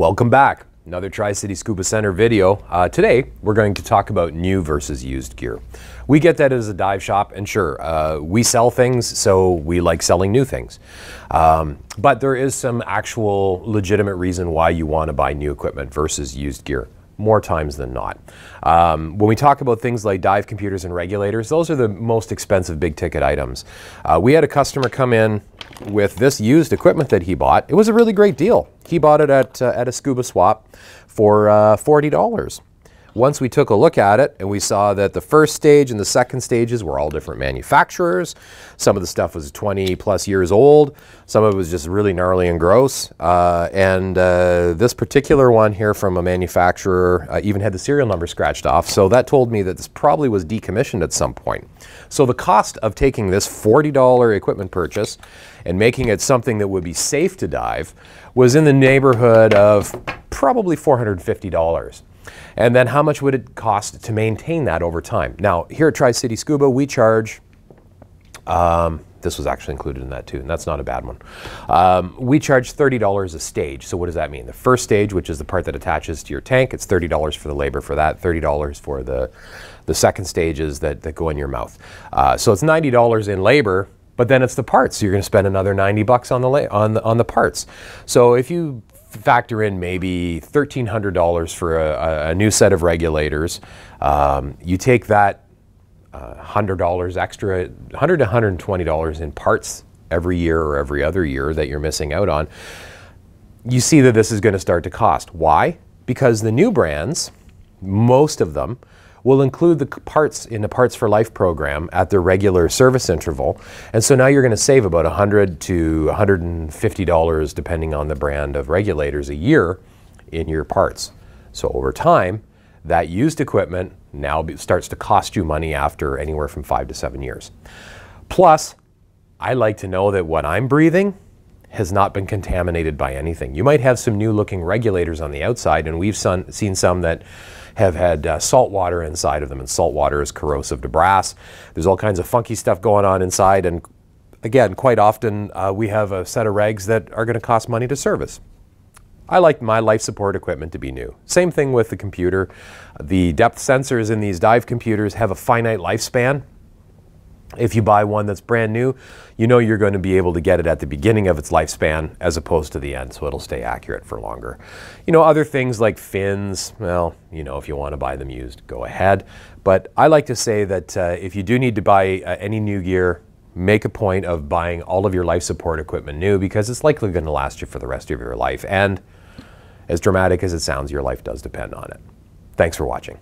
Welcome back. Another TriCity Scuba Center video. Today, we're going to talk about new versus used gear. We get that as a dive shop, and sure, we sell things, so we like selling new things. But there is some actual legitimate reason why you want to buy new equipment versus used gear, more times than not. When we talk about things like dive computers and regulators, those are the most expensive big ticket items. We had a customer come in with this used equipment that he bought. It was a really great deal. He bought it at a scuba swap for $40. Once we took a look at it and we saw that the first stage and the second stages were all different manufacturers. Some of the stuff was 20 plus years old. Some of it was just really gnarly and gross. This particular one here from a manufacturer even had the serial number scratched off. So that told me that this probably was decommissioned at some point. So the cost of taking this $40 equipment purchase and making it something that would be safe to dive was in the neighborhood of probably $450. And then how much would it cost to maintain that over time? Now, here at TriCity Scuba, we charge, this was actually included in that too, and that's not a bad one. We charge $30 a stage. So what does that mean? The first stage, which is the part that attaches to your tank, it's $30 for the labor for that, $30 for the second stages that go in your mouth. So it's $90 in labor, but then it's the parts. So you're going to spend another $90 on the parts. So if you factor in maybe $1,300 for a new set of regulators, you take that $100 extra, $100 to $120 in parts every year or every other year that you're missing out on, you see that this is going to start to cost. Why? Because the new brands, most of them, will include the parts in the Parts for Life program at their regular service interval. And so now you're going to save about $100 to $150 depending on the brand of regulators a year in your parts. So over time, that used equipment now starts to cost you money after anywhere from 5 to 7 years. Plus, I like to know that what I'm breathing has not been contaminated by anything. You might have some new looking regulators on the outside, and we've seen some that have had salt water inside of them, and salt water is corrosive to brass. There's all kinds of funky stuff going on inside, and again, quite often we have a set of regs that are going to cost money to service. I like my life support equipment to be new. Same thing with the computer. The depth sensors in these dive computers have a finite lifespan. If you buy one that's brand new, you know you're going to be able to get it at the beginning of its lifespan as opposed to the end, so it'll stay accurate for longer. You know, other things like fins, well, you know, if you want to buy them used, go ahead. But I like to say that if you do need to buy any new gear, make a point of buying all of your life support equipment new, because it's likely going to last you for the rest of your life. And as dramatic as it sounds, your life does depend on it. Thanks for watching.